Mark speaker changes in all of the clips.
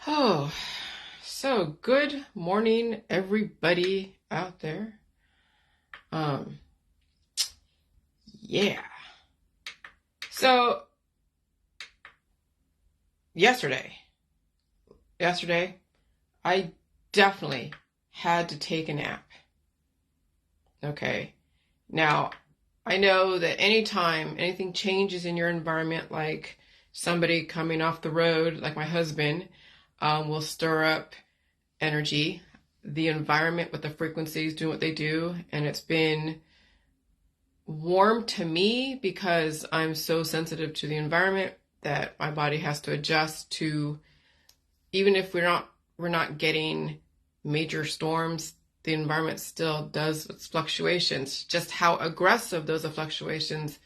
Speaker 1: Oh, so good morning, everybody out there. Um, yeah. So yesterday, I definitely had to take a nap. Okay. Now, I know that anytime anything changes in your environment, like somebody coming off the road, like my husband, will stir up energy, the environment with the frequencies doing what they do. And it's been warm to me because I'm so sensitive to the environment that my body has to adjust to, even if we're not getting major storms, the environment still does its fluctuations. Just how aggressive those fluctuations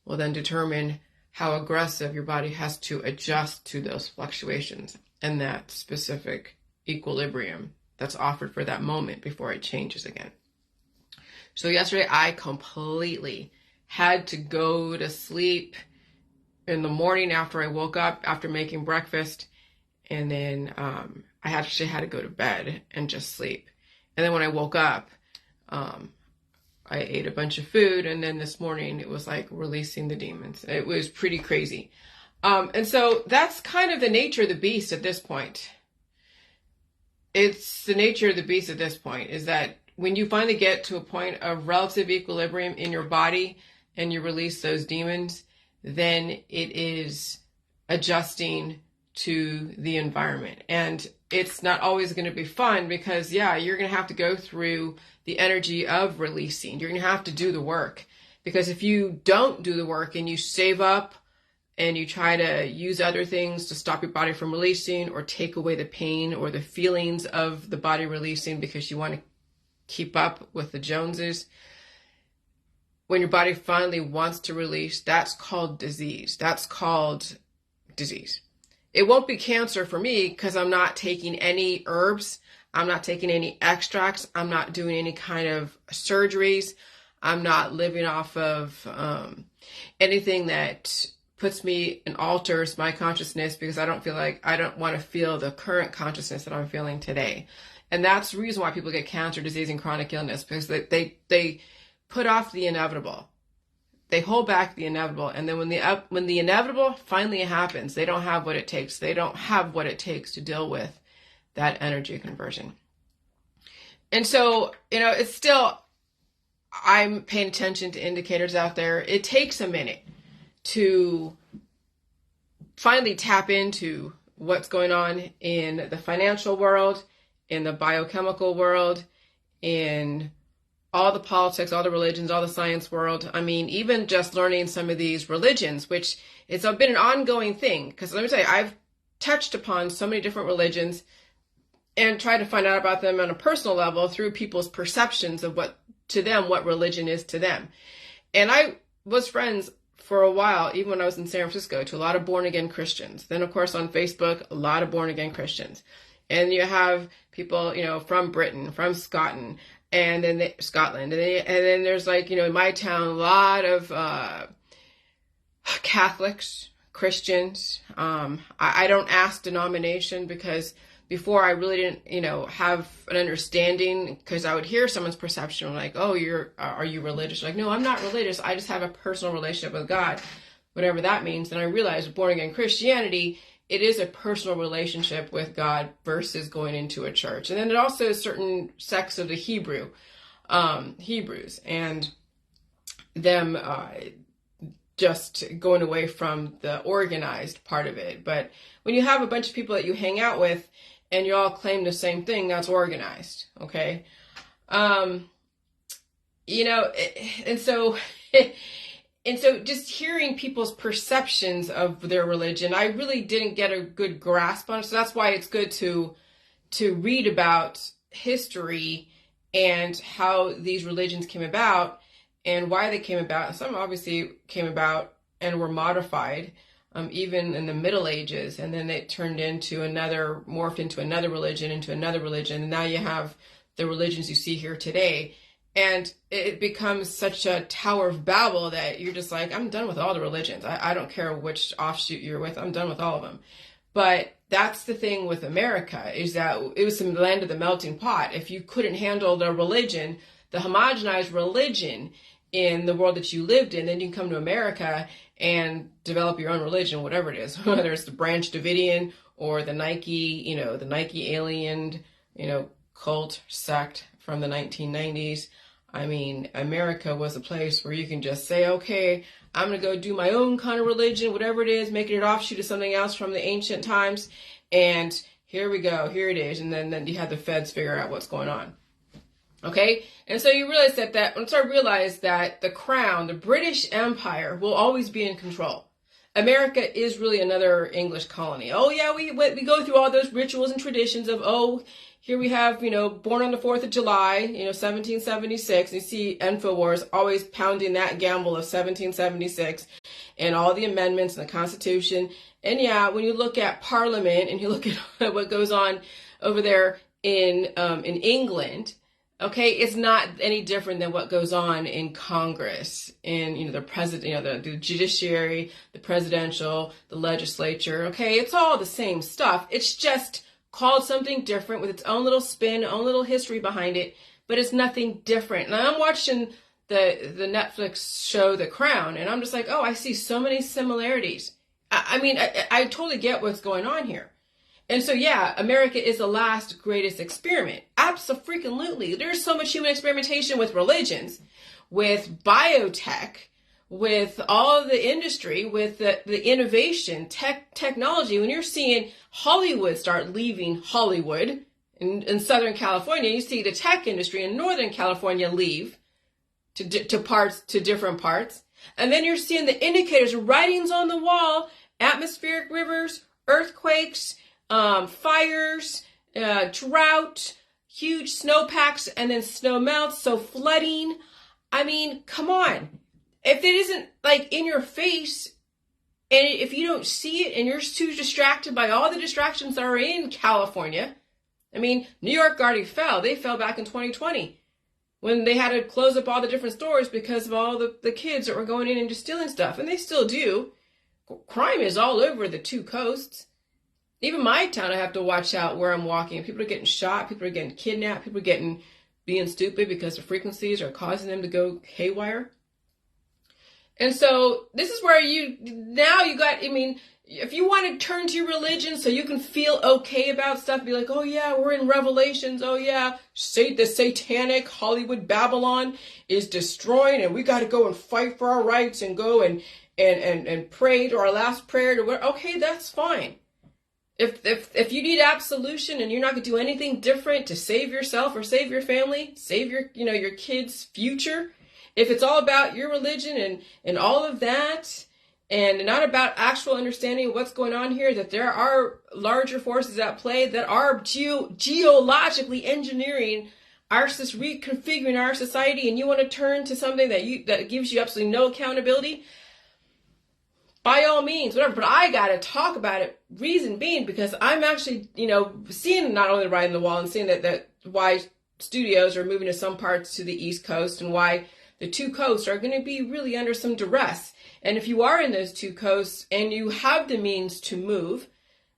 Speaker 1: will then determine how aggressive your body has to adjust to those fluctuations and that specific equilibrium that's offered for that moment before it changes again. So yesterday I completely had to go to sleep in the morning after I woke up after making breakfast, and then I actually had to go to bed and just sleep. And then when I woke up, I ate a bunch of food, and then this morning it was like releasing the demons. It was pretty crazy. And so that's kind of the nature of the beast at this point. It's the nature of the beast at this point is that when you finally get to a point of relative equilibrium in your body and you release those demons, then it is adjusting to the environment. And it's not always going to be fun because, yeah, you're going to have to go through the energy of releasing. You're going to have to do the work. Because if you don't do the work and you save up and you try to use other things to stop your body from releasing or take away the pain or the feelings of the body releasing because you want to keep up with the Joneses, when your body finally wants to release, that's called disease. That's called disease. It won't be cancer for me because I'm not taking any herbs. I'm not taking any extracts. I'm not doing any kind of surgeries. I'm not living off of anything that puts me and alters my consciousness because I don't want to feel the current consciousness that I'm feeling today. And that's the reason why people get cancer, disease, and chronic illness, because they put off the inevitable. They hold back the inevitable. And then when the inevitable finally happens, they don't have what it takes. They don't have what it takes to deal with that energy conversion. And so, it's still, I'm paying attention to indicators out there. It takes a minute to finally tap into what's going on in the financial world, in the biochemical world, in all the politics, all the religions, all the science world. I mean, even just learning some of these religions, which it's been an ongoing thing. Because let me tell you, I've touched upon so many different religions and tried to find out about them on a personal level through people's perceptions of what religion is to them. And I was friends for a while, even when I was in San Francisco, to a lot of born-again Christians. Then, of course, on Facebook, a lot of born-again Christians. And you have people, from Britain, from Scotland, and then Scotland. And then there's in my town, a lot of Catholics, Christians. I don't ask denomination because before I really didn't, have an understanding, because I would hear someone's perception like, oh, are you religious? Like, no, I'm not religious. I just have a personal relationship with God, whatever that means. And I realized with born again Christianity, it is a personal relationship with God versus going into a church. And then it also is certain sects of the Hebrews and them just going away from the organized part of it. But when you have a bunch of people that you hang out with and you all claim the same thing, that's organized, okay? And so... And so just hearing people's perceptions of their religion, I really didn't get a good grasp on it. So that's why it's good to read about history and how these religions came about and why they came about. Some obviously came about and were modified, even in the Middle Ages. And then they morphed into another religion, And now you have the religions you see here today. And it becomes such a Tower of Babel that you're just like, I'm done with all the religions. I don't care which offshoot you're with. I'm done with all of them. But that's the thing with America, is that it was the land of the melting pot. If you couldn't handle the religion, the homogenized religion in the world that you lived in, then you can come to America and develop your own religion, whatever it is, whether it's the Branch Davidian or the Nike, the Nike alien, cult sect from the 1990s. I mean, America was a place where you can just say, okay, I'm going to go do my own kind of religion, whatever it is, making it offshoot of something else from the ancient times. And here we go, here it is. And then you have the feds figure out what's going on. Okay? And so you realize that once I realized that the crown, the British Empire, will always be in control. America is really another English colony. Oh yeah, we go through all those rituals and traditions of, here we have, born on the 4th of July, 1776. And you see InfoWars always pounding that gamble of 1776 and all the amendments and the Constitution. And yeah, when you look at Parliament and you look at what goes on over there in England, okay, it's not any different than what goes on in Congress, in the president, the judiciary, the presidential, the legislature. Okay, it's all the same stuff. It's just called something different with its own little spin, own little history behind it, but it's nothing different. And I'm watching the Netflix show The Crown, and I'm just like, I see so many similarities. I totally get what's going on here. And so, yeah, America is the last greatest experiment. Absolutely. There's so much human experimentation with religions, with biotech, with all the industry, with the innovation, technology. When you're seeing Hollywood start leaving Hollywood in Southern California, you see the tech industry in Northern California leave to different parts. And then you're seeing the indicators, writings on the wall, atmospheric rivers, earthquakes, fires, drought, huge snowpacks, and then snow melts, so flooding. I mean, come on. If it isn't in your face, and if you don't see it and you're too distracted by all the distractions that are in California, New York already fell. They fell back in 2020 when they had to close up all the different stores because of all the kids that were going in and just stealing stuff. And they still do. Crime is all over the two coasts. Even my town, I have to watch out where I'm walking. People are getting shot. People are getting kidnapped. People are being stupid because the frequencies are causing them to go haywire. And so this is where if you want to turn to your religion so you can feel okay about stuff, be like, oh yeah, we're in Revelations. Oh yeah, the satanic Hollywood Babylon is destroying and we got to go and fight for our rights and go and pray to our last prayer to where, okay, that's fine. If you need absolution and you're not going to do anything different to save yourself or save your family, save your kids' future, if it's all about your religion and all of that, and not about actual understanding of what's going on here, that there are larger forces at play that are geologically engineering reconfiguring our society, and you want to turn to something that gives you absolutely no accountability, by all means, whatever. But I got to talk about it, reason being, because I'm actually, seeing not only the writing on the wall and seeing that why studios are moving to some parts to the East Coast and why the two coasts are going to be really under some duress. And if you are in those two coasts and you have the means to move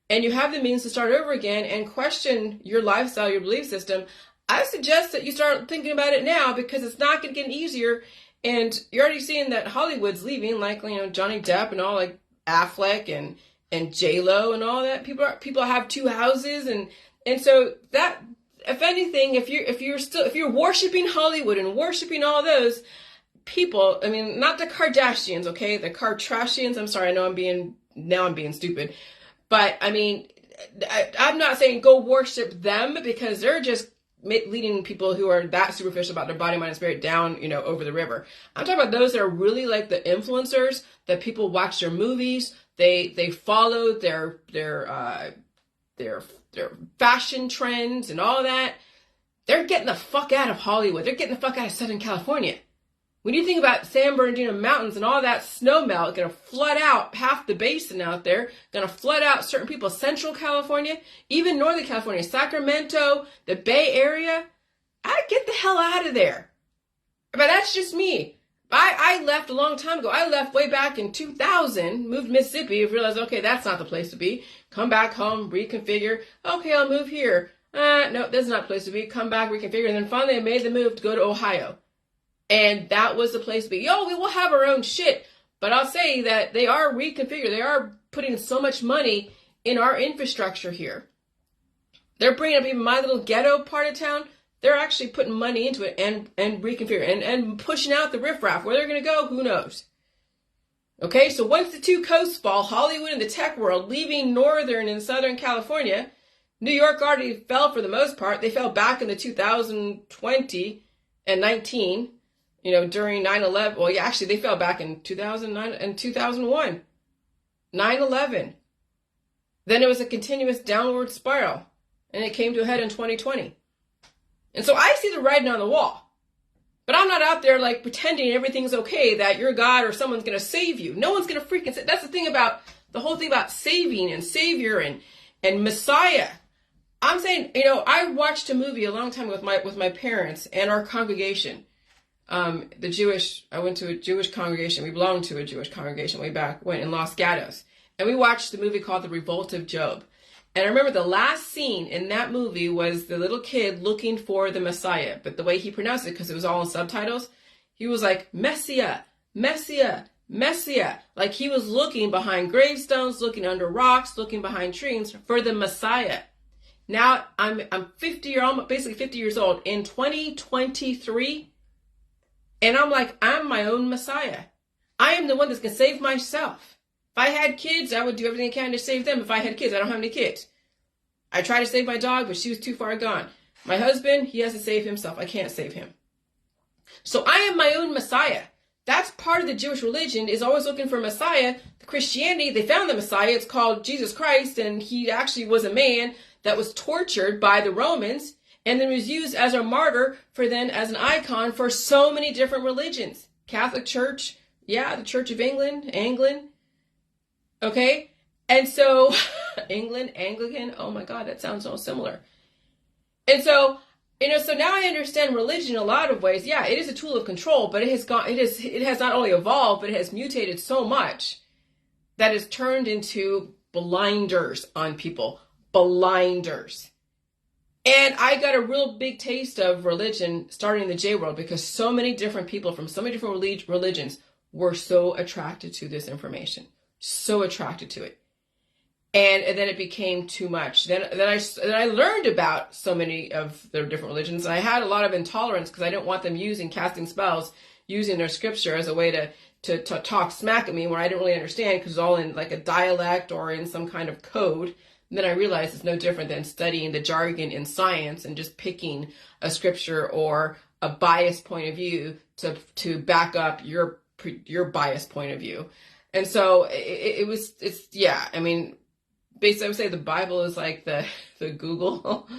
Speaker 1: and you have the means to start over again and question your lifestyle, your belief system, I suggest that you start thinking about it now, because it's not going to get easier. And you're already seeing that Hollywood's leaving, Johnny Depp and all, Affleck and J-Lo and all that. People have two houses, and so that, if anything, if you're worshiping Hollywood and worshiping all those people, not the Kardashians, okay, the Kardashians. I'm sorry, I know I'm being stupid, but I'm not saying go worship them, because they're just leading people who are that superficial about their body, mind, and spirit down, over the river. I'm talking about those that are really like the influencers that people watch their movies. They follow their fashion trends and all that. They're getting the fuck out of Hollywood. They're getting the fuck out of Southern California. When you think about San Bernardino Mountains and all that snow melt going to flood out half the basin out there, going to flood out certain people, Central California, even Northern California, Sacramento, the Bay Area, I'd get the hell out of there. But that's just me. I left a long time ago. I left way back in 2000, moved to Mississippi, realized, okay, that's not the place to be. Come back home, reconfigure. Okay, I'll move here. No, that's not the place to be. Come back, reconfigure. And then finally I made the move to go to Ohio. And that was the place to be. Yo, we will have our own shit. But I'll say that they are reconfigured. They are putting so much money in our infrastructure here. They're bringing up even my little ghetto part of town. They're actually putting money into it and reconfiguring and pushing out the riffraff. Where they're going to go, who knows? Okay, so once the two coasts fall, Hollywood and the tech world, leaving Northern and Southern California, New York already fell for the most part. They fell back in the 2020 and 19, during 9/11. Well, yeah, actually, they fell back in 2009 and 2001. 9/11. Then it was a continuous downward spiral, and it came to a head in 2020. And so I see the writing on the wall. But I'm not out there like pretending everything's okay, that you're God or someone's going to save you. No one's going to freaking save. That's the thing about the whole thing about saving and Savior and Messiah. I'm saying, I watched a movie a long time with my parents and our congregation. I went to a Jewish congregation. We belonged to a Jewish congregation way back when in Los Gatos. And we watched the movie called The Revolt of Job. And I remember the last scene in that movie was the little kid looking for the Messiah. But the way he pronounced it, because it was all in subtitles, he was like, Messiah, Messiah, Messiah. Like he was looking behind gravestones, looking under rocks, looking behind trees for the Messiah. Now I'm 50 or almost basically 50 years old in 2023. And I'm like, I'm my own Messiah. I am the one that's going to save myself. If I had kids, I would do everything I can to save them. If I had kids, I don't have any kids. I tried to save my dog, but she was too far gone. My husband, he has to save himself. I can't save him. So I am my own Messiah. That's part of the Jewish religion, is always looking for a Messiah. The Christianity, they found the Messiah. It's called Jesus Christ, and he actually was a man that was tortured by the Romans and then was used as a martyr for then as an icon for so many different religions. Catholic Church, yeah, the Church of England, Anglican. Okay, and so England, Anglican, oh my God, that sounds so similar. And so, so now I understand religion in a lot of ways. Yeah, it is a tool of control, but it has not only evolved, but it has mutated so much that it's turned into blinders on people, blinders. And I got a real big taste of religion starting in the J world because so many different people from so many different religions were so attracted to this information. So attracted to it. And then it became too much. Then I learned about so many of the different religions. And I had a lot of intolerance because I didn't want them casting spells, using their scripture as a way to talk smack at me where I didn't really understand because it's all in like a dialect or in some kind of code. And then I realized it's no different than studying the jargon in science and just picking a scripture or a biased point of view to back up your biased point of view. And so I mean, basically I would say the Bible is like the Google,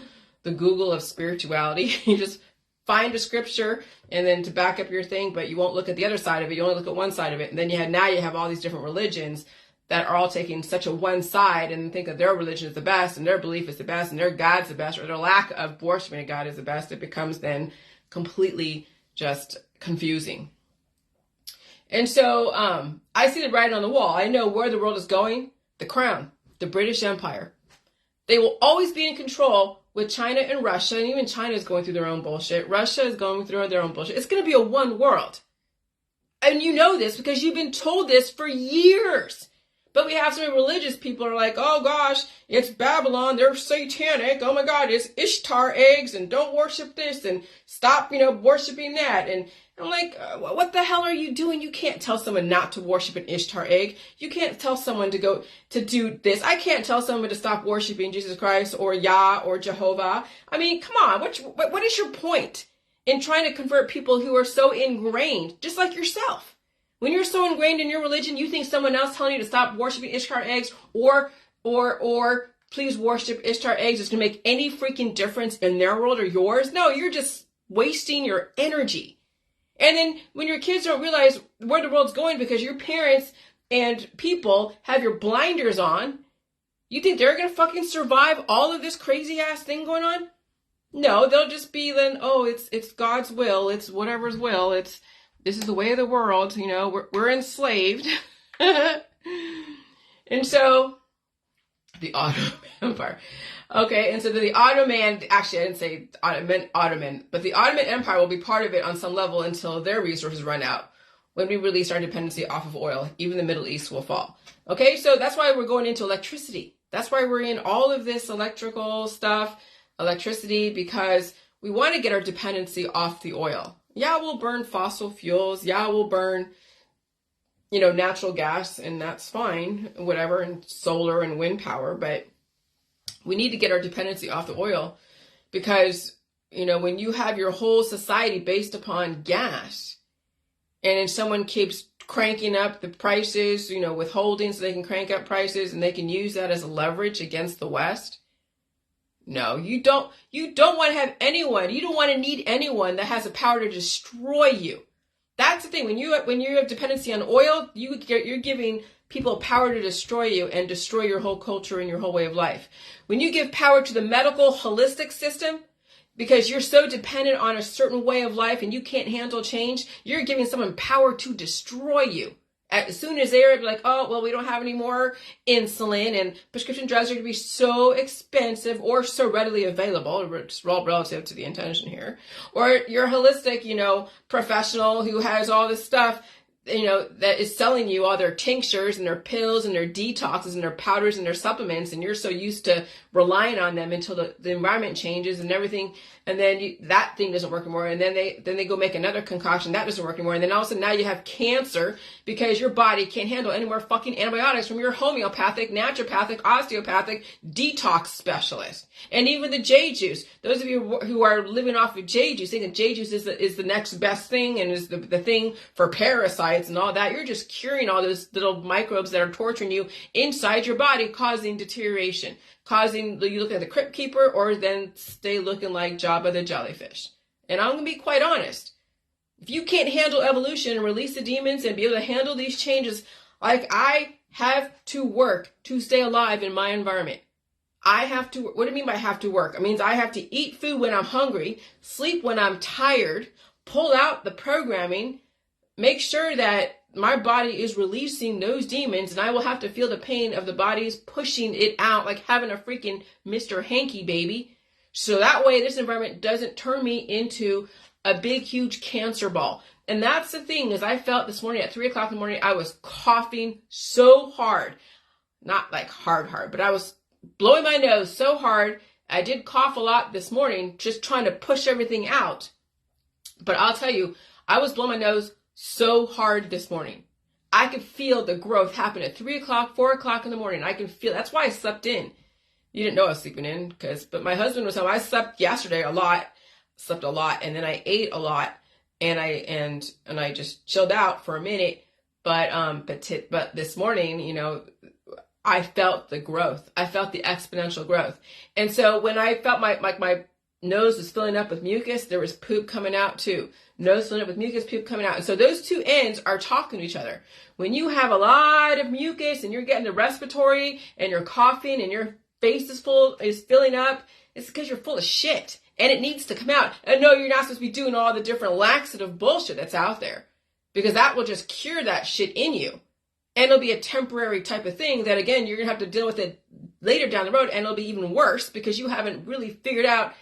Speaker 1: the Google of spirituality. You just find a scripture and then to back up your thing, but you won't look at the other side of it. You only look at one side of it. And then you have all these different religions that are all taking such a one side and think that their religion is the best and their belief is the best and their God's the best or their lack of worshiping a God is the best. It becomes then completely just confusing. And so I see the writing on the wall. I know where the world is going. The crown, the British Empire. They will always be in control with China and Russia. And even China is going through their own bullshit. Russia is going through their own bullshit. It's going to be a one world. And you know this because you've been told this for years. But we have some religious people are like, oh gosh, it's Babylon. They're satanic. Oh my God, it's Ishtar eggs and don't worship this and stop, worshiping that. And I'm like, what the hell are you doing? You can't tell someone not to worship an Ishtar egg. You can't tell someone to go to do this. I can't tell someone to stop worshiping Jesus Christ or Yah or Jehovah. I mean, come on. What is your point in trying to convert people who are so ingrained, just like yourself? When you're so ingrained in your religion, you think someone else telling you to stop worshiping Ishtar eggs or please worship Ishtar eggs is going to make any freaking difference in their world or yours? No, you're just wasting your energy. And then when your kids don't realize where the world's going because your parents and people have your blinders on, you think they're going to fucking survive all of this crazy ass thing going on? No, they'll just be then, oh, it's God's will. It's whatever's will. It's This is the way of the world. You know, we're enslaved. And so the Ottoman Empire. Okay, and so the Ottoman, actually I didn't say Ottoman, but the Ottoman Empire will be part of it on some level until their resources run out. When we release our dependency off of oil, even the Middle East will fall. Okay, so that's why we're going into electricity. That's why we're in all of this electrical stuff, electricity, because we want to get our dependency off the oil. Yeah, we'll burn fossil fuels. Yeah, we'll burn, natural gas, and that's fine, whatever, and solar and wind power, but we need to get our dependency off the oil because, when you have your whole society based upon gas and then someone keeps cranking up the prices, withholding so they can crank up prices and they can use that as a leverage against the West. No, you don't want to have anyone, you don't want to need anyone that has the power to destroy you. That's the thing. When you have dependency on oil, you're giving people power to destroy you and destroy your whole culture and your whole way of life. When you give power to the medical holistic system, because you're so dependent on a certain way of life and you can't handle change, you're giving someone power to destroy you. As soon as they're like, oh, well, we don't have any more insulin and prescription drugs are going to be so expensive or so readily available, it's all relative to the intention here, or you're a holistic, professional who has all this stuff, that is selling you all their tinctures and their pills and their detoxes and their powders and their supplements, and you're so used to relying on them until the environment changes and everything, and then that thing doesn't work anymore, and then they go make another concoction that doesn't work anymore, and then all of a sudden now you have cancer because your body can't handle any more fucking antibiotics from your homeopathic, naturopathic, osteopathic detox specialist. And even the J juice, those of you who are living off of J juice, thinking J juice is the next best thing and is the thing for parasites and all that, you're just curing all those little microbes that are torturing you inside your body, causing deterioration, causing you look at the crypt keeper or then stay looking like Jabba the jellyfish. And I'm going to be quite honest. If you can't handle evolution and release the demons and be able to handle these changes, like I have to work to stay alive in my environment. I have to, what do you mean by have to work? It means I have to eat food when I'm hungry, sleep when I'm tired, pull out the programming, make sure that my body is releasing those demons, and I will have to feel the pain of the body's pushing it out like having a freaking Mr. Hanky baby. So that way this environment doesn't turn me into a big, huge cancer ball. And that's the thing, is I felt this morning at 3 o'clock in the morning, I was coughing so hard. Not like hard, but I was blowing my nose so hard. I did cough a lot this morning, just trying to push everything out. But I'll tell you, I was blowing my nose so hard this morning. I could feel the growth happen at 3 o'clock, 4 o'clock in the morning. I can feel, that's why I slept in. You didn't know I was sleeping in, but my husband was home. I slept yesterday a lot, and then I ate a lot, and I just chilled out for a minute. But this morning, I felt the growth. I felt the exponential growth. And so when I felt my nose was filling up with mucus, there was poop coming out too. Nose filling up with mucus, poop coming out. And so those two ends are talking to each other. When you have a lot of mucus and you're getting the respiratory and you're coughing and your face is filling up, it's because you're full of shit and it needs to come out. And no, you're not supposed to be doing all the different laxative bullshit that's out there, because that will just cure that shit in you. And it'll be a temporary type of thing that, again, you're going to have to deal with it later down the road, and it'll be even worse because you haven't really figured out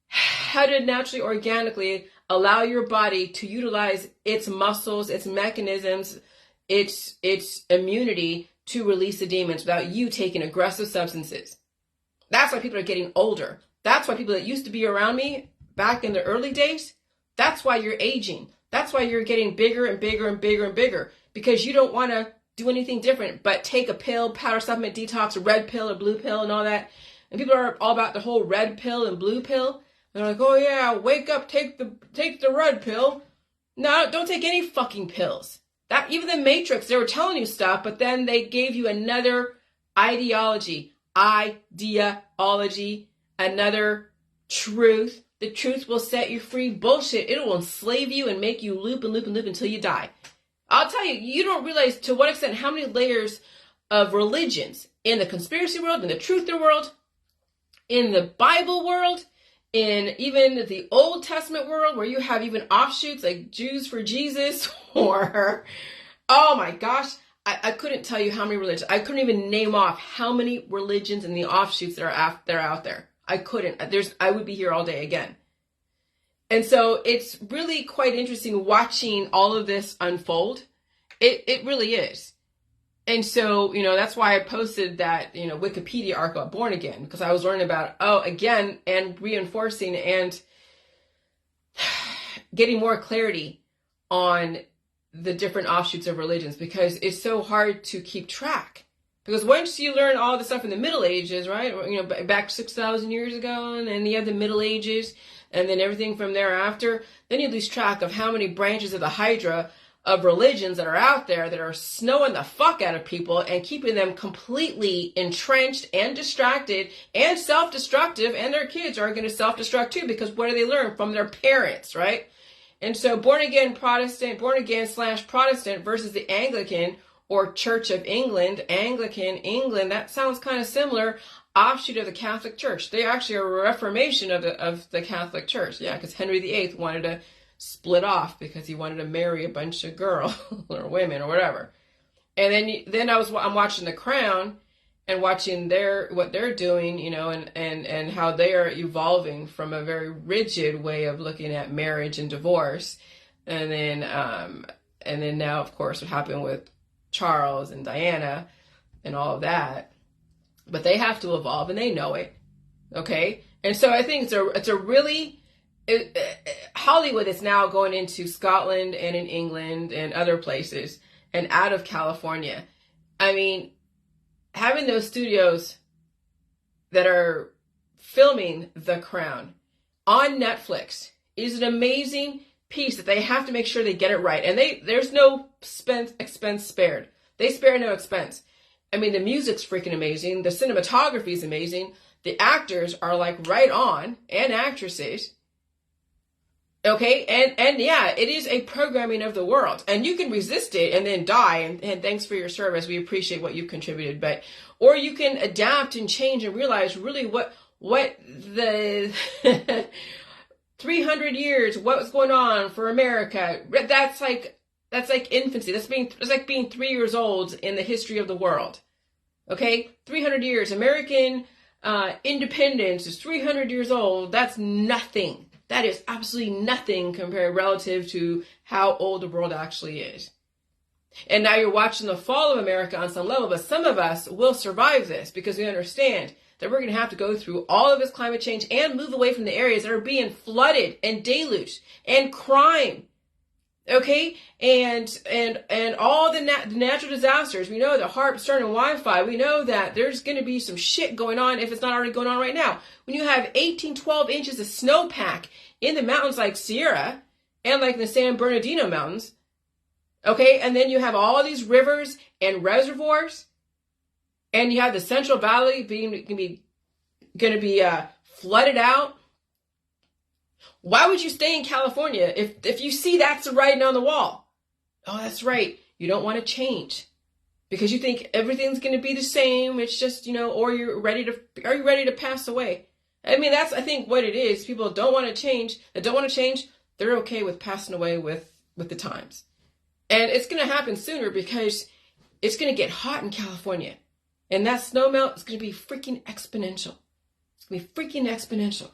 Speaker 1: how to naturally, organically allow your body to utilize its muscles, its mechanisms, its immunity to release the demons without you taking aggressive substances. That's why people are getting older. That's why people that used to be around me back in the early days, that's why you're aging. That's why you're getting bigger and bigger and bigger and bigger, because you don't want to do anything different but take a pill, powder supplement, detox, a red pill, a blue pill, and all that. And people are all about the whole red pill and blue pill. They're like, oh yeah, wake up, take the red pill. No, don't take any fucking pills. That, even the Matrix, they were telling you stuff, but then they gave you another ideology, another truth. The truth will set you free. Bullshit. It will enslave you and make you loop and loop and loop until you die. I'll tell you, you don't realize to what extent, how many layers of religions in the conspiracy world, in the truth world, in the Bible world, in even the Old Testament world, where you have even offshoots like Jews for Jesus, or, oh my gosh, I couldn't tell you how many religions. I couldn't even name off how many religions and the offshoots that are out there. I couldn't. I would be here all day again. And so it's really quite interesting watching all of this unfold. It really is. And so, that's why I posted that, Wikipedia article about Born Again, because I was learning about, again, and reinforcing and getting more clarity on the different offshoots of religions, because it's so hard to keep track. Because once you learn all the stuff in the Middle Ages, right, back 6,000 years ago, and then you have the Middle Ages, and then everything from thereafter, then you lose track of how many branches of the Hydra of religions that are out there that are snowing the fuck out of people and keeping them completely entrenched and distracted and self-destructive, and their kids are going to self-destruct too, because what do they learn from their parents, right? And so born again / Protestant versus the Anglican or Church of England, Anglican England, that sounds kind of similar, offshoot of the Catholic Church. They actually are a reformation of the Catholic Church. Yeah, because Henry VIII wanted to split off because he wanted to marry a bunch of girls or women or whatever. And then I'm watching The Crown and watching what they're doing, and how they are evolving from a very rigid way of looking at marriage and divorce. And then now, of course, what happened with Charles and Diana and all of that. But they have to evolve, and they know it. Okay? And so I think it's a really Hollywood is now going into Scotland and in England and other places and out of California. I mean, having those studios that are filming The Crown on Netflix is an amazing piece that they have to make sure they get it right. And there's no expense spared. They spare no expense. I mean, the music's freaking amazing. The cinematography is amazing. The actors are like right on, and actresses. Okay, and yeah, it is a programming of the world, and you can resist it and then die, and thanks for your service. We appreciate what you've contributed, or you can adapt and change and realize really what the 300 years, what was going on for America. That's like infancy. That's like being 3 years old in the history of the world. Okay, 300 years, American independence is 300 years old. That's nothing. That is absolutely nothing compared relative to how old the world actually is. And now you're watching the fall of America on some level, but some of us will survive this because we understand that we're going to have to go through all of this climate change and move away from the areas that are being flooded and deluged and crime. Okay, and all the natural disasters. We know the HAARP, CERN, and Wi-Fi. We know that there's going to be some shit going on if it's not already going on right now. When you have 18, 12 inches of snowpack in the mountains like Sierra and like the San Bernardino Mountains, okay, and then you have all these rivers and reservoirs, and you have the Central Valley going to be flooded out. Why would you stay in California if you see that's the writing on the wall? Oh, that's right. You don't want to change because you think everything's going to be the same. It's just, or are you ready to pass away? I mean, that's, I think, what it is. People don't want to change. That don't want to change. They're okay with passing away with the times. And it's going to happen sooner because it's going to get hot in California. And that snow melt is going to be freaking exponential. It's going to be freaking exponential.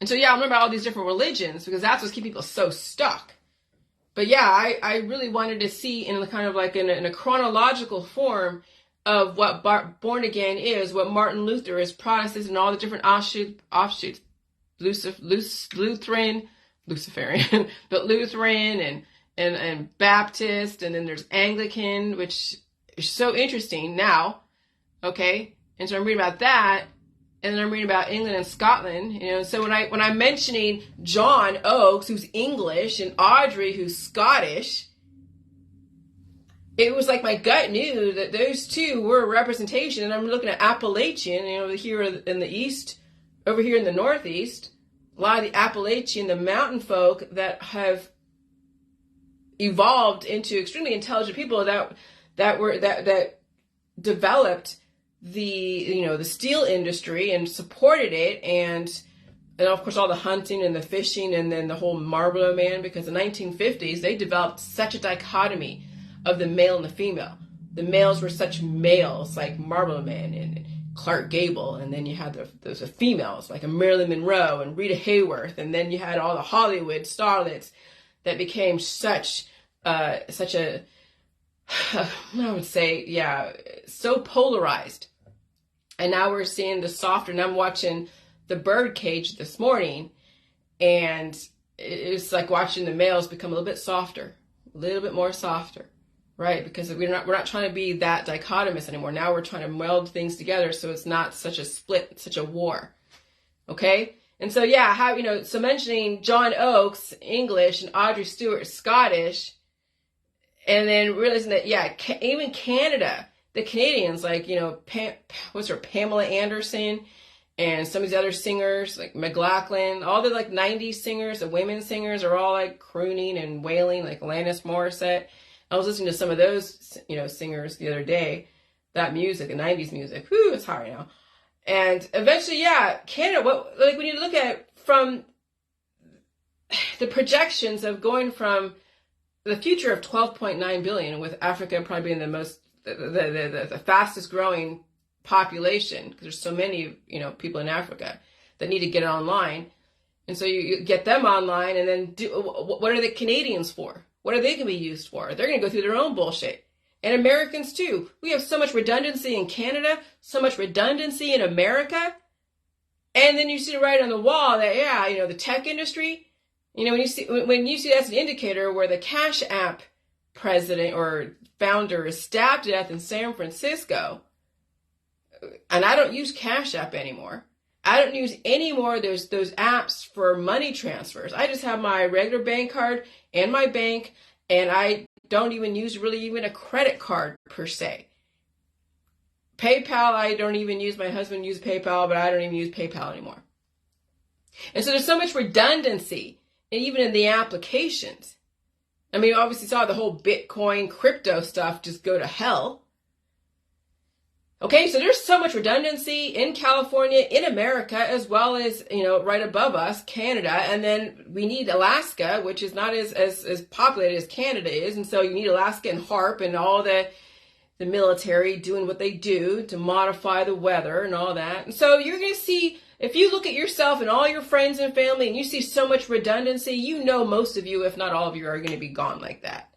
Speaker 1: And so, yeah, I remember all these different religions because that's what's keeping people so stuck. But yeah, I really wanted to see in kind of like in a chronological form of what born again is, what Martin Luther is, Protestants, and all the different offshoots, Luciferian, but Lutheran and Baptist, and then there's Anglican, which is so interesting now. Okay, and so I'm reading about that. And then I'm reading about England and Scotland, So when I'm mentioning John Oakes, who's English, and Audrey, who's Scottish, it was like my gut knew that those two were a representation. And I'm looking at Appalachian, here in the east, over here in the northeast, a lot of the Appalachian, the mountain folk that have evolved into extremely intelligent people that developed the steel industry and supported it, and of course all the hunting and the fishing, and then the whole Marlboro Man, because in the 1950s they developed such a dichotomy of the male and the female. The males were such males like Marlboro Man and Clark Gable, and then you had the females like a Marilyn Monroe and Rita Hayworth, and then you had all the Hollywood starlets that became such a I would say, yeah, so polarized. And now we're seeing the softer, and I'm watching The Birdcage this morning, and it's like watching the males become a little bit softer, a little bit more softer, right? Because we're not trying to be that dichotomous anymore. Now we're trying to meld things together so it's not such a split, such a war. Okay? And so, yeah, so mentioning John Oakes, English, and Audrey Stewart, Scottish, and then realizing that, yeah, even Canada, the Canadians, like, Pamela Anderson, and some of these other singers, like McLachlan, all the, like, 90s singers, the women singers are all, like, crooning and wailing, like Alanis Morissette. I was listening to some of those, singers the other day, that music, the 90s music. Whew, it's hard now. And eventually, yeah, Canada, when you look at from the projections of going from the future of 12.9 billion, with Africa probably being the fastest growing population, because there's so many, people in Africa that need to get online. And so you get them online, and then what are the Canadians for? What are they going to be used for? They're going to go through their own bullshit. And Americans too. We have so much redundancy in Canada, so much redundancy in America. And then you see right on the wall that, yeah, the tech industry, when you see that's an indicator where the Cash App president or founder is stabbed to death in San Francisco. And I don't use Cash App anymore. I don't use any more of those apps for money transfers. I just have my regular bank card and my bank, and I don't even use really even a credit card per se. PayPal, I don't even use. My husband uses PayPal, but I don't even use PayPal anymore. And so there's so much redundancy, and even in the applications. I mean, obviously saw the whole Bitcoin crypto stuff just go to hell. Okay, so there's so much redundancy in California, in America, as well as, right above us, Canada. And then we need Alaska, which is not as populated as Canada is. And so you need Alaska and HARP and all the military doing what they do to modify the weather and all that. And so you're going to see, if you look at yourself and all your friends and family and you see so much redundancy, most of you, if not all of you, are going to be gone like that.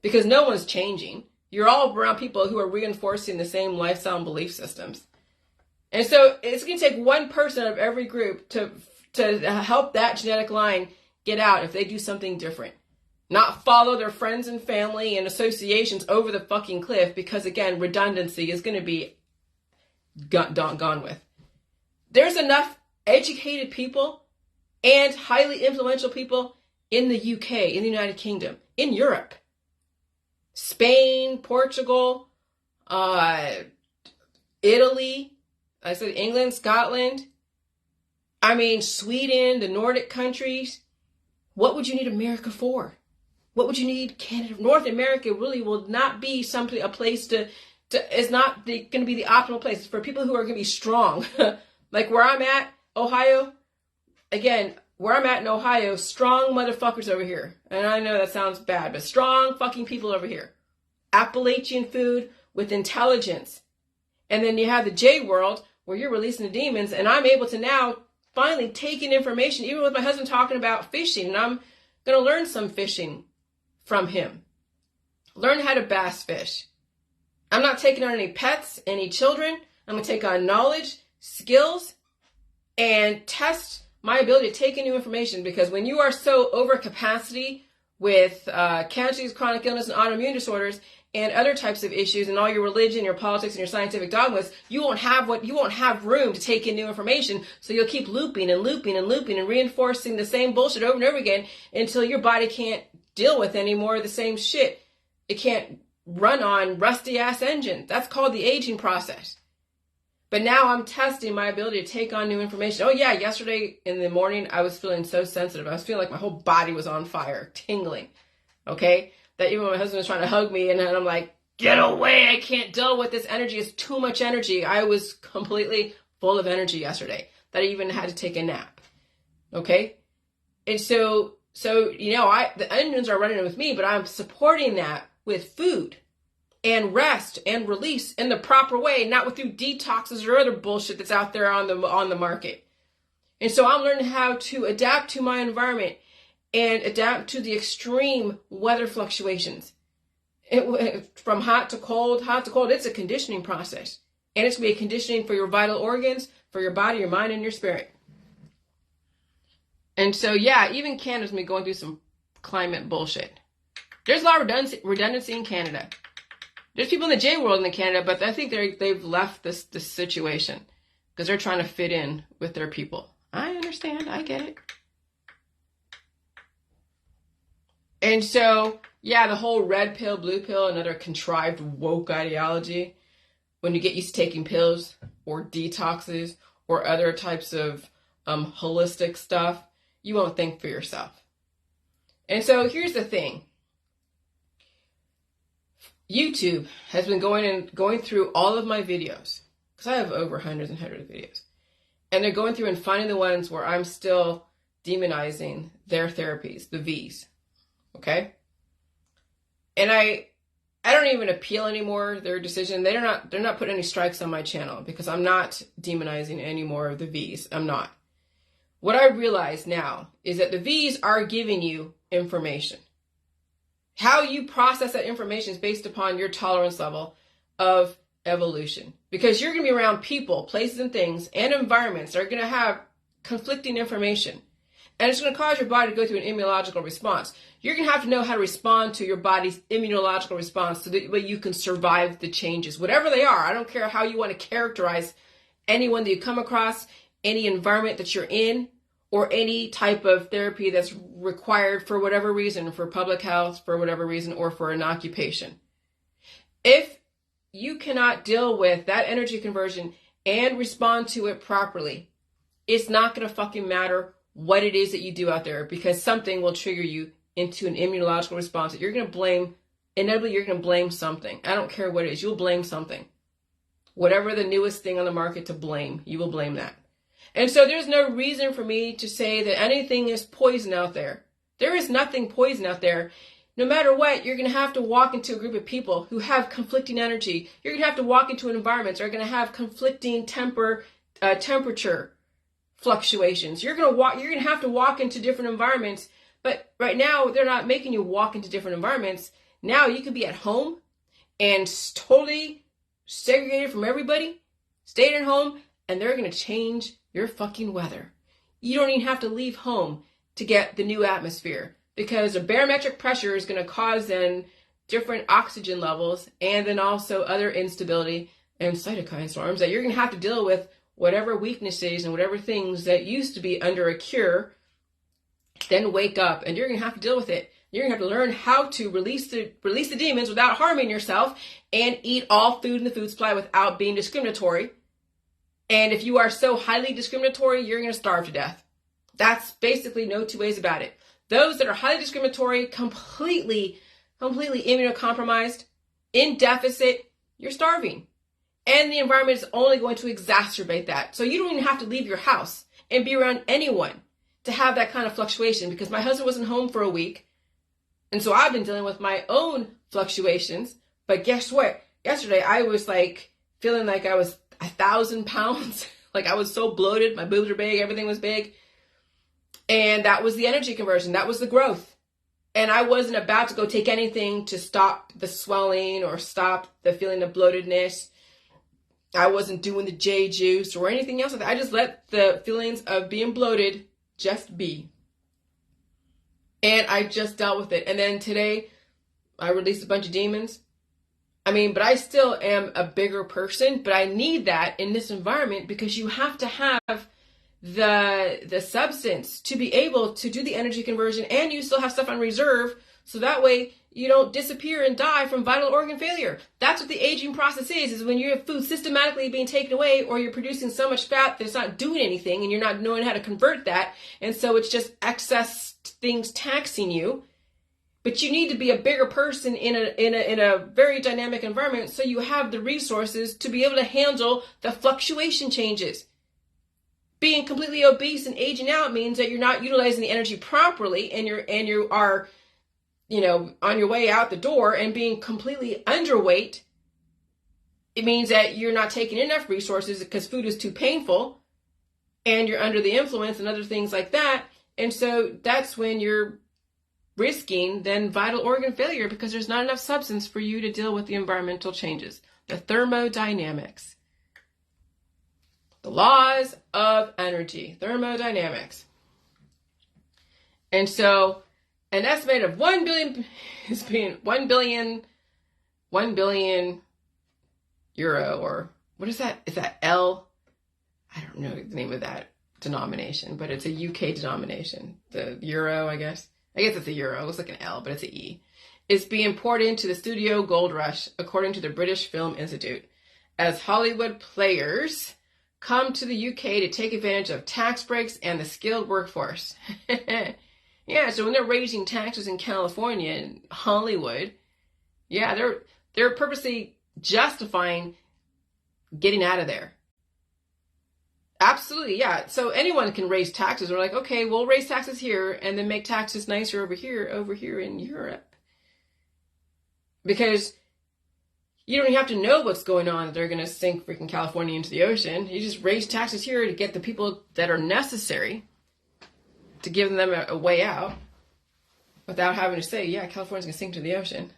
Speaker 1: Because no one's changing. You're all around people who are reinforcing the same lifestyle and belief systems. And so it's going to take one person out of every group to help that genetic line get out if they do something different. Not follow their friends and family and associations over the fucking cliff, because, again, redundancy is going to be gone with. There's enough educated people and highly influential people in the UK, in the United Kingdom, in Europe. Spain, Portugal, Italy, I said England, Scotland, Sweden, the Nordic countries. What would you need America for? What would you need Canada? North America really will not be a place it's not going to be the optimal place for people who are going to be strong. Like where I'm at, Ohio, again, where I'm at in Ohio, strong motherfuckers over here. And I know that sounds bad, but strong fucking people over here. Appalachian food with intelligence. And then you have the J world where you're releasing the demons, and I'm able to now finally take in information, even with my husband talking about fishing, and I'm going to learn some fishing from him. Learn how to bass fish. I'm not taking on any pets, any children. I'm going to take on knowledge, skills, and test my ability to take in new information, because when you are so over capacity with cancer disease, chronic illness, and autoimmune disorders, and other types of issues, and all your religion, your politics, and your scientific dogmas, you won't have room to take in new information. So you'll keep looping and looping and looping and reinforcing the same bullshit over and over again until your body can't deal with any more of the same shit. It can't run on rusty ass engines. That's called the aging process. But now I'm testing my ability to take on new information. Oh yeah, yesterday in the morning, I was feeling so sensitive. I was feeling like my whole body was on fire, tingling. Okay? That even when my husband was trying to hug me, and I'm like, get away, I can't deal with this energy, it's too much energy. I was completely full of energy yesterday that I even had to take a nap. Okay? And so the engines are running with me, but I'm supporting that with food and rest and release in the proper way, not with through detoxes or other bullshit that's out there on the market. And so I'm learning how to adapt to my environment and adapt to the extreme weather fluctuations. From hot to cold, it's a conditioning process. And it's going to be a conditioning for your vital organs, for your body, your mind, and your spirit. And so, yeah, even Canada's been going through some climate bullshit. There's a lot of redundancy in Canada. There's people in the J world in Canada, but I think they've left this situation because they're trying to fit in with their people. I understand. I get it. And so, yeah, the whole red pill, blue pill, another contrived woke ideology. When you get used to taking pills or detoxes or other types of holistic stuff, you won't think for yourself. And so here's the thing. YouTube has been going through all of my videos, because I have over hundreds and hundreds of videos. And they're going through and finding the ones where I'm still demonizing their therapies, the V's. Okay? And I don't even appeal anymore their decision. They're not putting any strikes on my channel because I'm not demonizing any more of the V's. I'm not. What I realize now is that the V's are giving you information. How you process that information is based upon your tolerance level of evolution. Because you're going to be around people, places, and things, and environments that are going to have conflicting information. And it's going to cause your body to go through an immunological response. You're going to have to know how to respond to your body's immunological response so that way you can survive the changes, whatever they are. I don't care how you want to characterize anyone that you come across, any environment that you're in, or any type of therapy that's required for whatever reason, for public health, for whatever reason, or for an occupation. If you cannot deal with that energy conversion and respond to it properly, it's not going to fucking matter what it is that you do out there, because something will trigger you into an immunological response that you're going to blame. Inevitably, you're going to blame something. I don't care what it is. You'll blame something. Whatever the newest thing on the market to blame, you will blame that. And so there's no reason for me to say that anything is poison out there. There is nothing poison out there. No matter what, you're going to have to walk into a group of people who have conflicting energy. You're going to have to walk into environments that are going to have conflicting temperature fluctuations. You're going to have to walk into different environments. But right now, they're not making you walk into different environments. Now you could be at home and totally segregated from everybody, staying at home, and they're going to change your fucking weather. You don't even have to leave home to get the new atmosphere, because the barometric pressure is going to cause then different oxygen levels and then also other instability and cytokine storms that you're going to have to deal with. Whatever weaknesses and whatever things that used to be under a cure, then wake up and you're going to have to deal with it. You're going to have to learn how to release the demons without harming yourself and eat all food in the food supply without being discriminatory. And if you are so highly discriminatory, you're going to starve to death. That's basically no two ways about it. Those that are highly discriminatory, completely immunocompromised, in deficit, you're starving. And the environment is only going to exacerbate that. So you don't even have to leave your house and be around anyone to have that kind of fluctuation, because my husband wasn't home for a week. And so I've been dealing with my own fluctuations. But guess what? Yesterday I was like feeling like I was 1,000 pounds. Like I was so bloated. My boobs were big. Everything was big. And that was the energy conversion. That was the growth. And I wasn't about to go take anything to stop the swelling or stop the feeling of bloatedness. I wasn't doing the J juice or anything else like that. I just let the feelings of being bloated just be. And I just dealt with it. And then today I released a bunch of demons. But I still am a bigger person, but I need that in this environment, because you have to have the substance to be able to do the energy conversion, and you still have stuff on reserve, so that way you don't disappear and die from vital organ failure. That's what the aging process is when your food systematically being taken away, or you're producing so much fat that it's not doing anything and you're not knowing how to convert that, and so it's just excess things taxing you. But you need to be a bigger person in a very dynamic environment so you have the resources to be able to handle the fluctuation changes. Being completely obese and aging out means that you're not utilizing the energy properly, and you are, on your way out the door. And being completely underweight, it means that you're not taking enough resources because food is too painful, and you're under the influence and other things like that. And so that's when you're risking then vital organ failure, because there's not enough substance for you to deal with the environmental changes. The thermodynamics. The laws of energy. Thermodynamics. And so an estimate of 1 billion is being 1 billion euro, or what is that? Is that L? I don't know the name of that denomination, but it's a UK denomination. The euro, I guess it's a euro. It looks like an L, but it's an E. It's being poured into the studio gold rush, according to the British Film Institute, as Hollywood players come to the UK to take advantage of tax breaks and the skilled workforce. Yeah, so when they're raising taxes in California and Hollywood, yeah, they're purposely justifying getting out of there. Absolutely, yeah. So anyone can raise taxes. We're like, okay, we'll raise taxes here and then make taxes nicer over here in Europe. Because you don't even have to know what's going on. They're going to sink freaking California into the ocean. You just raise taxes here to get the people that are necessary, to give them a way out without having to say, yeah, California's going to sink to the ocean.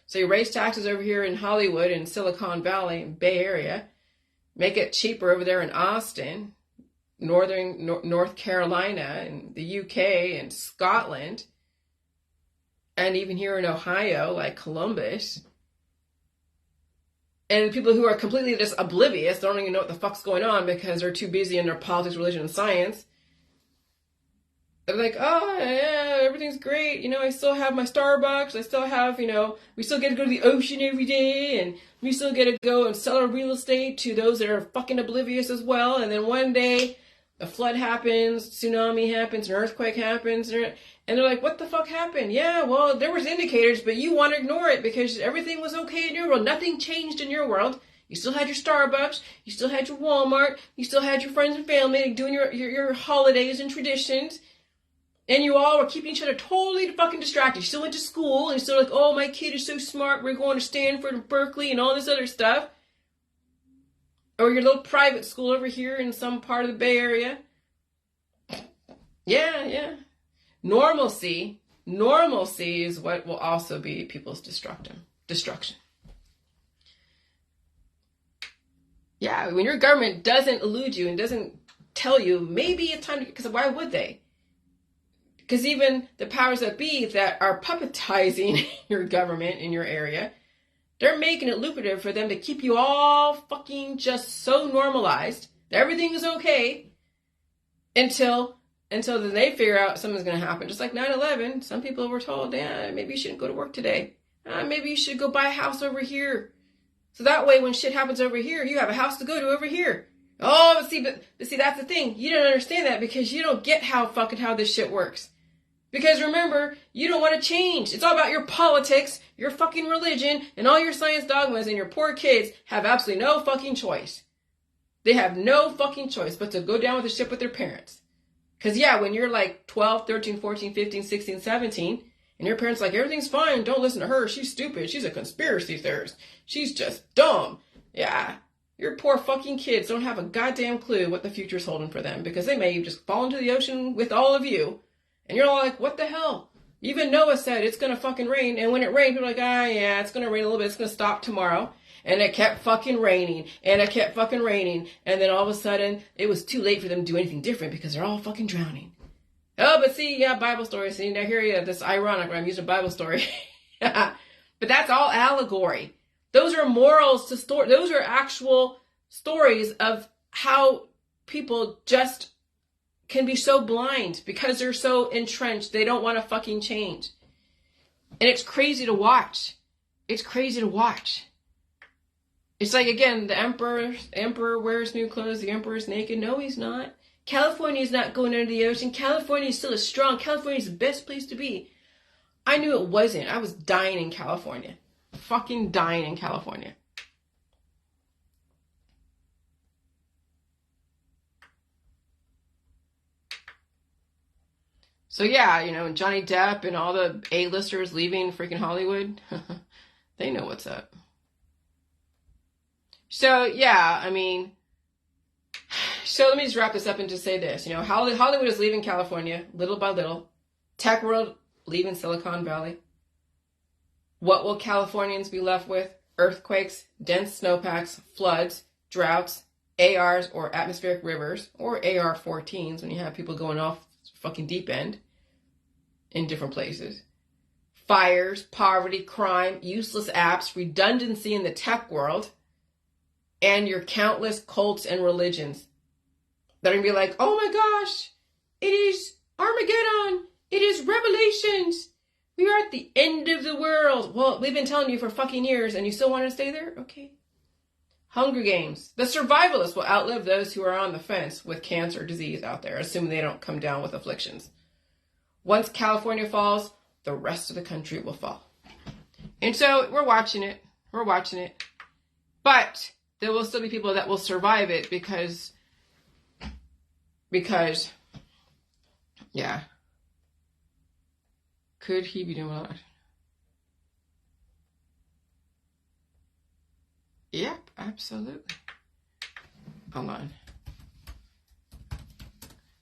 Speaker 1: So you raise taxes over here in Hollywood and Silicon Valley, Bay Area, make it cheaper over there in Austin, North Carolina, and the UK and Scotland, and even here in Ohio, like Columbus. And people who are completely just oblivious, don't even know what the fuck's going on because they're too busy in their politics, religion, and science. They're like, oh, yeah, everything's great. I still have my Starbucks. I still have, we still get to go to the ocean every day. And we still get to go and sell our real estate to those that are fucking oblivious as well. And then one day, a flood happens, tsunami happens, an earthquake happens. And they're like, what the fuck happened? Yeah, well, there was indicators, but you want to ignore it because everything was okay in your world. Nothing changed in your world. You still had your Starbucks. You still had your Walmart. You still had your friends and family doing your holidays and traditions. And you all were keeping each other totally fucking distracted. You still went to school, and you're still like, oh, my kid is so smart. We're going to Stanford and Berkeley and all this other stuff. Or your little private school over here in some part of the Bay Area. Yeah. Normalcy is what will also be people's destruction. Yeah, when your government doesn't elude you and doesn't tell you, maybe it's time to, because why would they? Because even the powers that be that are puppetizing your government in your area, they're making it lucrative for them to keep you all fucking just so normalized that everything is okay until then they figure out something's going to happen. Just like 9/11, some people were told, yeah, maybe you shouldn't go to work today. Maybe you should go buy a house over here. So that way when shit happens over here, you have a house to go to over here. Oh, but see, that's the thing. You don't understand that because you don't get how this shit works. Because remember, you don't want to change. It's all about your politics, your fucking religion, and all your science dogmas, and your poor kids have absolutely no fucking choice. They have no fucking choice but to go down with the ship with their parents. Because yeah, when you're like 12, 13, 14, 15, 16, 17, and your parents are like, everything's fine, don't listen to her, she's stupid, she's a conspiracy theorist, she's just dumb. Yeah, your poor fucking kids don't have a goddamn clue what the future's holding for them, because they may just fall into the ocean with all of you. And you're all like, what the hell? Even Noah said it's going to fucking rain. And when it rained, people were like, yeah, it's going to rain a little bit. It's going to stop tomorrow. And it kept fucking raining. And it kept fucking raining. And then all of a sudden, it was too late for them to do anything different because they're all fucking drowning. Oh, but see, yeah, Bible stories. See, now here you go. That's ironic when I'm using a Bible story. But that's all allegory. Those are morals to story. Those are actual stories of how people just can be so blind because they're so entrenched. They don't want to fucking change. And it's crazy to watch. It's like, again, the emperor wears new clothes. The emperor's naked. No, he's not. California is not going under the ocean. California is still strong. California is the best place to be. I knew it wasn't. I was dying in California. Fucking dying in California. So yeah, you know, Johnny Depp and all the A-listers leaving freaking Hollywood, they know what's up. So yeah, I mean, so let me just wrap this up and just say this. You know, Hollywood is leaving California little by little. Tech world leaving Silicon Valley. What will Californians be left with? Earthquakes, dense snowpacks, floods, droughts, ARs or atmospheric rivers, or AR-14s when you have people going off fucking deep end in different places. Fires, poverty, crime, useless apps, redundancy in the tech world, and your countless cults and religions that are going to be like, oh my gosh, it is Armageddon, it is Revelations, we are at the end of the world. Well, we've been telling you for fucking years and you still want to stay there? Okay. Hunger Games. The survivalists will outlive those who are on the fence with cancer disease out there, assuming they don't come down with afflictions. Once California falls, the rest of the country will fall. And so we're watching it. We're watching it. But there will still be people that will survive it because, yeah. Could he be doing that? Yep, absolutely. Hold on.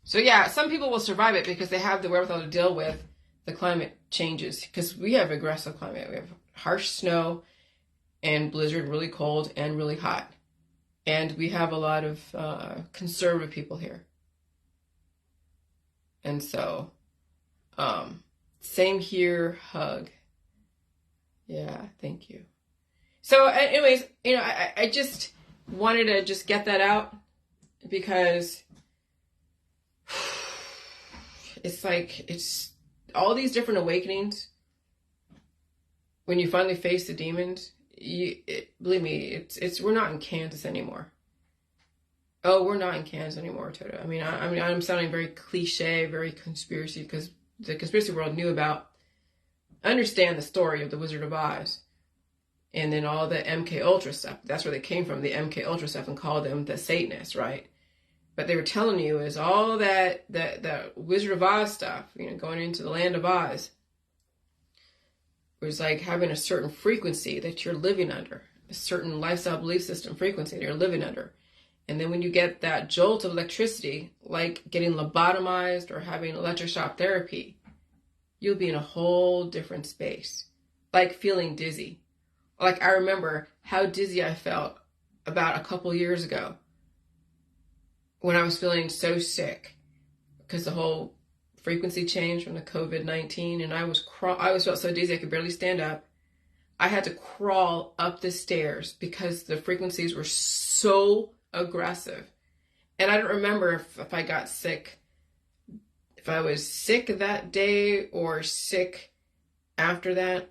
Speaker 1: So yeah, some people will survive it because they have the wherewithal to deal with the climate changes. Because we have aggressive climate. We have harsh snow and blizzard, really cold and really hot. And we have a lot of conservative people here. And so, same here, hug. Yeah, thank you. So anyways, you know, I just wanted to just get that out because it's like, it's all these different awakenings. When you finally face the demons, believe me, we're not in Kansas anymore. Oh, we're not in Kansas anymore, Toto. I mean, I'm sounding very cliche, very conspiracy, because the conspiracy world understand the story of the Wizard of Oz. And then all the MK Ultra stuff. That's where they came from, the MK Ultra stuff, and called them the Satanists, right? But they were telling you is all that Wizard of Oz stuff, you know, going into the land of Oz, was like having a certain frequency that you're living under, a certain lifestyle belief system frequency that you're living under. And then when you get that jolt of electricity, like getting lobotomized or having electric shock therapy, you'll be in a whole different space, like feeling dizzy. Like I remember how dizzy I felt about a couple years ago when I was feeling so sick because the whole frequency changed from the COVID-19, and I always felt so dizzy I could barely stand up. I had to crawl up the stairs because the frequencies were so aggressive. And I don't remember if I got sick, if I was sick that day or sick after that.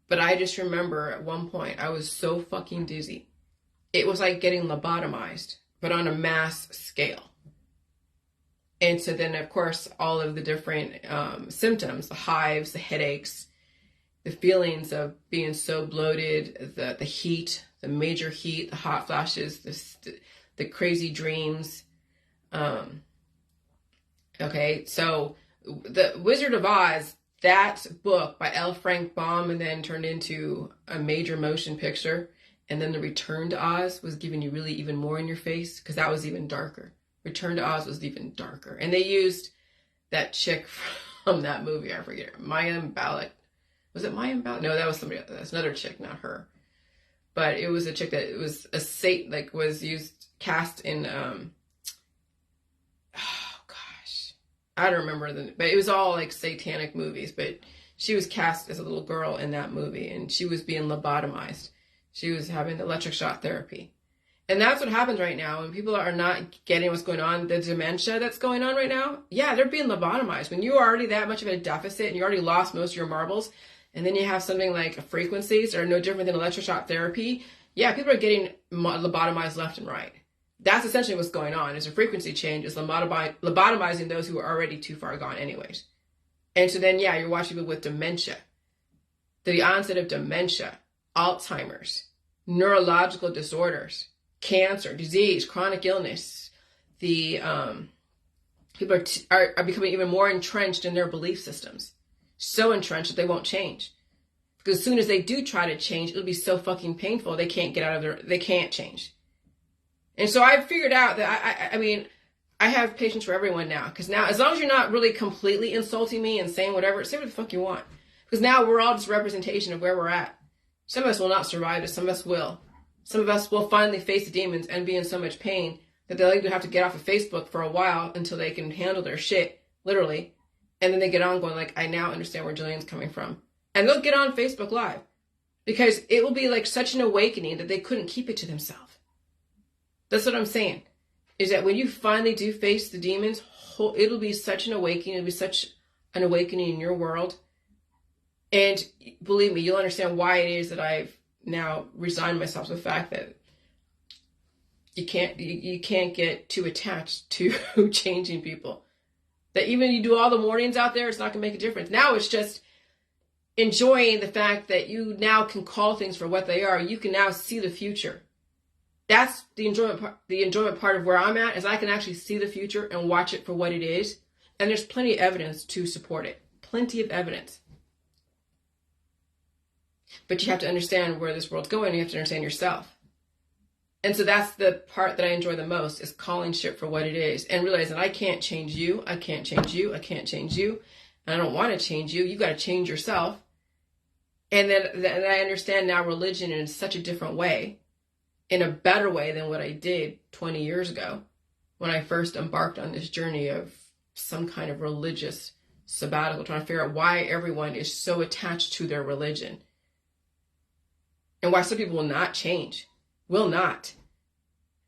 Speaker 1: But I just remember at one point, I was so fucking dizzy. It was like getting lobotomized, but on a mass scale. And so then, of course, all of the different symptoms, the hives, the headaches, the feelings of being so bloated, the heat, the major heat, the hot flashes, the crazy dreams. Okay, so the Wizard of Oz, that book by L. Frank Baum, and then turned into a major motion picture. And then the Return to Oz was giving you really even more in your face, because that was even darker. Return to Oz was even darker. And they used that chick from that movie, I forget, Mayim Bialik. Was it Mayim Bialik? No, that was somebody else. That's another chick, not her. But it was a chick that was a Satan, like was cast in, oh gosh, I don't remember but it was all like satanic movies, but she was cast as a little girl in that movie, and she was being lobotomized. She was having electric shock therapy. And that's what happens right now when people are not getting what's going on, the dementia that's going on right now. Yeah, they're being lobotomized. When you're already that much of a deficit and you already lost most of your marbles, and then you have something like frequencies that are no different than electric shock therapy, yeah, people are getting lobotomized left and right. That's essentially what's going on, is a frequency change, is lobotomizing those who are already too far gone anyways. And so then, yeah, you're watching people with dementia. the onset of dementia, Alzheimer's, neurological disorders, cancer, disease, chronic illness. The people are becoming even more entrenched in their belief systems. So entrenched that they won't change. Because as soon as they do try to change, it'll be so fucking painful they can't get out of they can't change. And so I've figured out that I have patience for everyone now. Because now, as long as you're not really completely insulting me and saying whatever, say what the fuck you want. Because now we're all just representation of where we're at. Some of us will not survive this. Some of us will. Some of us will finally face the demons and be in so much pain that they'll either have to get off of Facebook for a while until they can handle their shit, literally. And then they get on going like, I now understand where Jillian's coming from. And they'll get on Facebook Live. Because it will be like such an awakening that they couldn't keep it to themselves. That's what I'm saying. Is that when you finally do face the demons, it'll be such an awakening. It'll be such an awakening in your world. And believe me, you'll understand why it is that I've now resigned myself to the fact that you can't get too attached to changing people. That even you do all the mornings out there, it's not going to make a difference. Now it's just enjoying the fact that you now can call things for what they are. You can now see the future. That's the enjoyment part of where I'm at, is I can actually see the future and watch it for what it is. And there's plenty of evidence to support it. Plenty of evidence. But you have to understand where this world's going. You have to understand yourself. And so that's the part that I enjoy the most, is calling shit for what it is and realizing I can't change you. I can't change you. I can't change you. And I don't want to change you. You got to change yourself. And then I understand now religion in such a different way, in a better way than what I did 20 years ago when I first embarked on this journey of some kind of religious sabbatical, trying to figure out why everyone is so attached to their religion. And why some people will not change. Will not.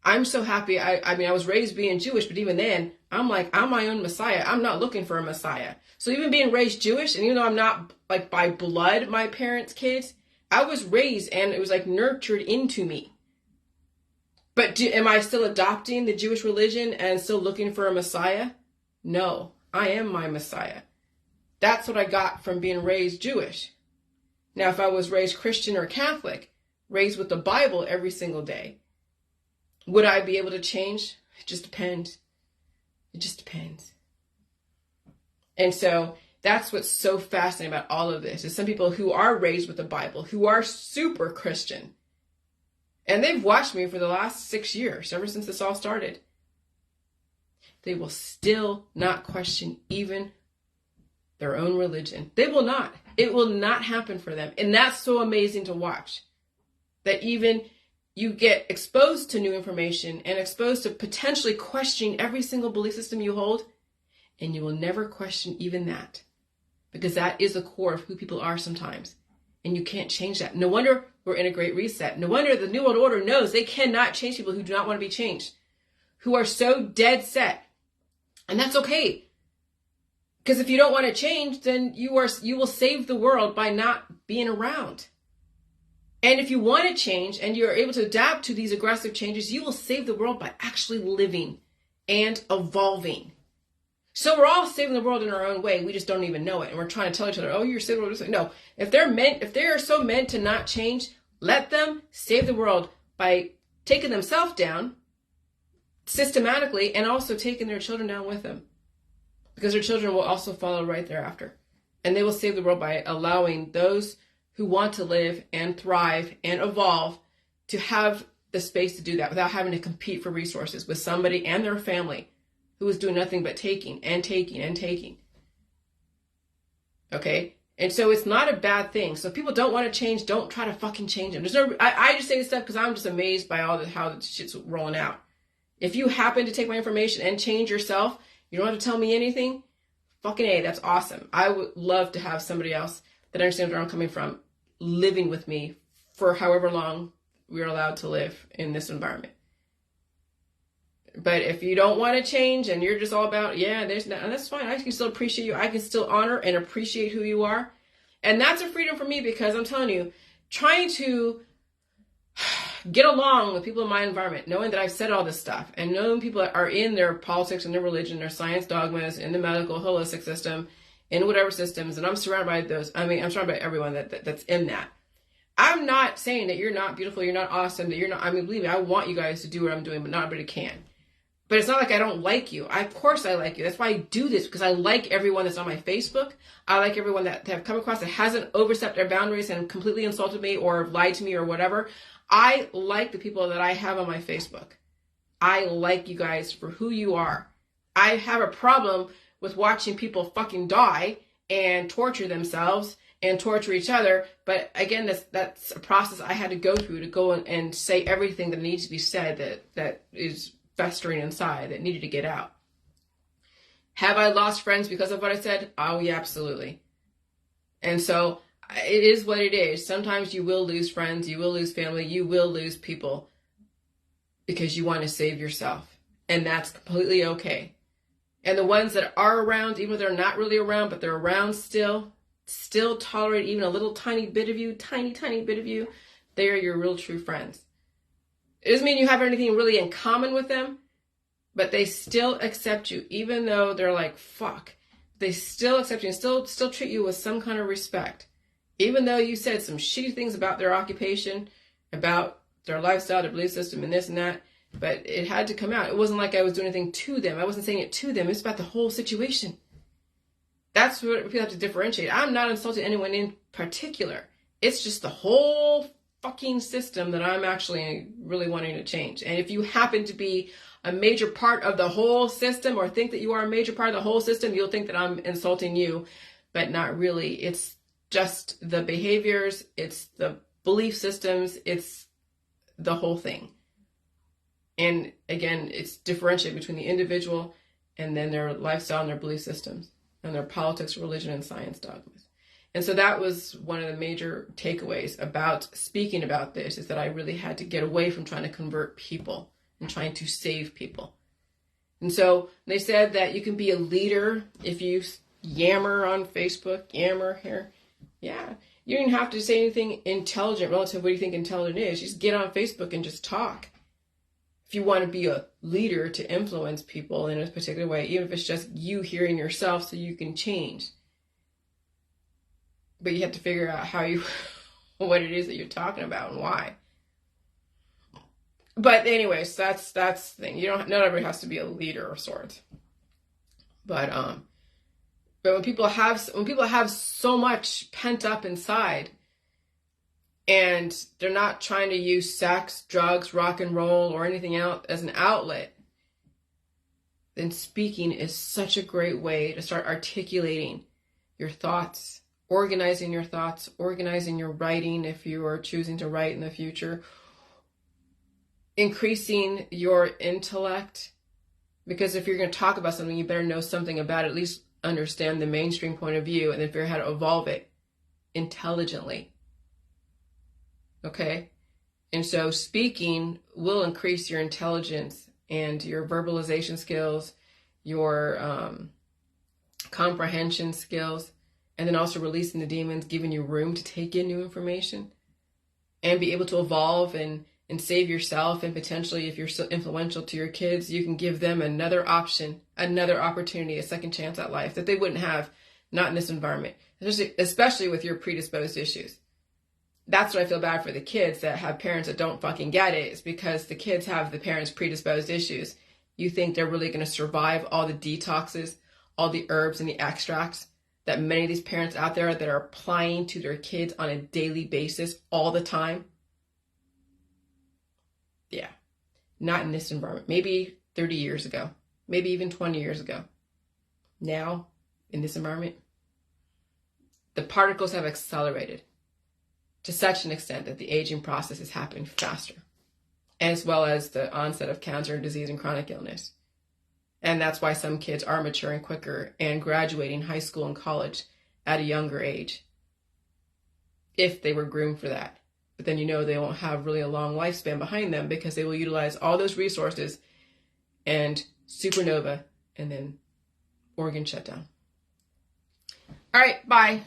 Speaker 1: I'm so happy. I was raised being Jewish, but even then, I'm like, I'm my own Messiah. I'm not looking for a Messiah. So even being raised Jewish, and even though I'm not like by blood my parents' kids, I was raised and it was like nurtured into me. But am I still adopting the Jewish religion and still looking for a Messiah? No, I am my Messiah. That's what I got from being raised Jewish. Now, if I was raised Christian or Catholic, raised with the Bible every single day, would I be able to change? It just depends. It just depends. And so that's what's so fascinating about all of this, is some people who are raised with the Bible, who are super Christian, and they've watched me for the last 6 years, ever since this all started, they will still not question even their own religion. They will not. It will not happen for them. And that's so amazing to watch. That even you get exposed to new information and exposed to potentially questioning every single belief system you hold, and you will never question even that. Because that is the core of who people are sometimes. And you can't change that. No wonder we're in a great reset. No wonder the New World Order knows they cannot change people who do not want to be changed. Who are so dead set. And that's okay. Because if you don't want to change, then you will save the world by not being around. And if you want to change and you're able to adapt to these aggressive changes, you will save the world by actually living and evolving. So we're all saving the world in our own way. We just don't even know it. And we're trying to tell each other, oh, you're saving the world. No, if they are so meant to not change, let them save the world by taking themselves down systematically and also taking their children down with them. Because their children will also follow right thereafter. And they will save the world by allowing those who want to live and thrive and evolve to have the space to do that without having to compete for resources with somebody and their family who is doing nothing but taking and taking and taking. Okay? And so it's not a bad thing. So if people don't want to change, don't try to fucking change them. I just say this stuff because I'm just amazed by how the shit's rolling out. If you happen to take my information and change yourself, you don't have to tell me anything, fucking A, that's awesome. I would love to have somebody else that understands where I'm coming from living with me for however long we're allowed to live in this environment. But if you don't want to change and you're just all about, and that's fine. I can still appreciate you. I can still honor and appreciate who you are. And that's a freedom for me, because I'm telling you, trying to get along with people in my environment, knowing that I've said all this stuff, and knowing people are in their politics and their religion, their science dogmas, in the medical holistic system, in whatever systems, and I'm surrounded by those. I mean, I'm surrounded by everyone that's in that. I'm not saying that you're not beautiful, you're not awesome, that you're not, I mean, believe me, I want you guys to do what I'm doing, but not everybody can. But it's not like I don't like you. Of course I like you. That's why I do this, because I like everyone that's on my Facebook. I like everyone that have come across that hasn't overstepped their boundaries and completely insulted me or lied to me or whatever. I like the people that I have on my Facebook. I like you guys for who you are. I have a problem with watching people fucking die and torture themselves and torture each other. But again, that's a process I had to go through to go and say everything that needs to be said that is festering inside, that needed to get out. Have I lost friends because of what I said? Oh, yeah, absolutely. And so it is what it is. Sometimes you will lose friends, you will lose family, you will lose people because you want to save yourself. And that's completely okay. And the ones that are around, even if they're not really around, but they're around still tolerate even a little tiny bit of you, tiny bit of you, they are your real true friends. It doesn't mean you have anything really in common with them, but they still accept you, even though they're like, fuck. They still accept you and still treat you with some kind of respect. Even though you said some shitty things about their occupation, about their lifestyle, their belief system, and this and that, but it had to come out. It wasn't like I was doing anything to them. I wasn't saying it to them. It's about the whole situation. That's what people have to differentiate. I'm not insulting anyone in particular. It's just the whole fucking system that I'm actually really wanting to change. And if you happen to be a major part of the whole system or think that you are a major part of the whole system, you'll think that I'm insulting you, but not really. It's just the behaviors, it's the belief systems, it's the whole thing. And again, it's differentiated between the individual and then their lifestyle and their belief systems and their politics, religion, and science dogmas. And so that was one of the major takeaways about speaking about this, is that I really had to get away from trying to convert people and trying to save people. And so they said that you can be a leader if you yammer on Facebook, yammer here. Yeah, you don't have to say anything intelligent relative to what you think intelligent is. Just get on Facebook and just talk. If you want to be a leader to influence people in a particular way, even if it's just you hearing yourself so you can change. But you have to figure out what it is that you're talking about and why. But anyways, that's the thing. Not everybody has to be a leader of sorts. But when people have so much pent up inside, and they're not trying to use sex, drugs, rock and roll, or anything else as an outlet, then speaking is such a great way to start articulating your thoughts, organizing your thoughts, organizing your writing if you are choosing to write in the future, increasing your intellect. Because if you're going to talk about something, you better know something about it, at least understand the mainstream point of view, and then figure out how to evolve it intelligently. Okay? And so speaking will increase your intelligence and your verbalization skills, your comprehension skills, and then also releasing the demons, giving you room to take in new information and be able to evolve and save yourself. And potentially, if you're so influential to your kids, you can give them another option, another opportunity, a second chance at life that they wouldn't have, not in this environment, especially with your predisposed issues. That's what I feel bad for the kids that have parents that don't fucking get it. It's because the kids have the parents' predisposed issues. You think they're really going to survive all the detoxes, all the herbs and the extracts that many of these parents out there that are applying to their kids on a daily basis all the time? Yeah, not in this environment. Maybe 30 years ago, maybe even 20 years ago. Now, in this environment, the particles have accelerated to such an extent that the aging process is happening faster, as well as the onset of cancer and disease and chronic illness. And that's why some kids are maturing quicker and graduating high school and college at a younger age, if they were groomed for that. But then they won't have really a long lifespan behind them because they will utilize all those resources and supernova and then organ shutdown. All right, bye.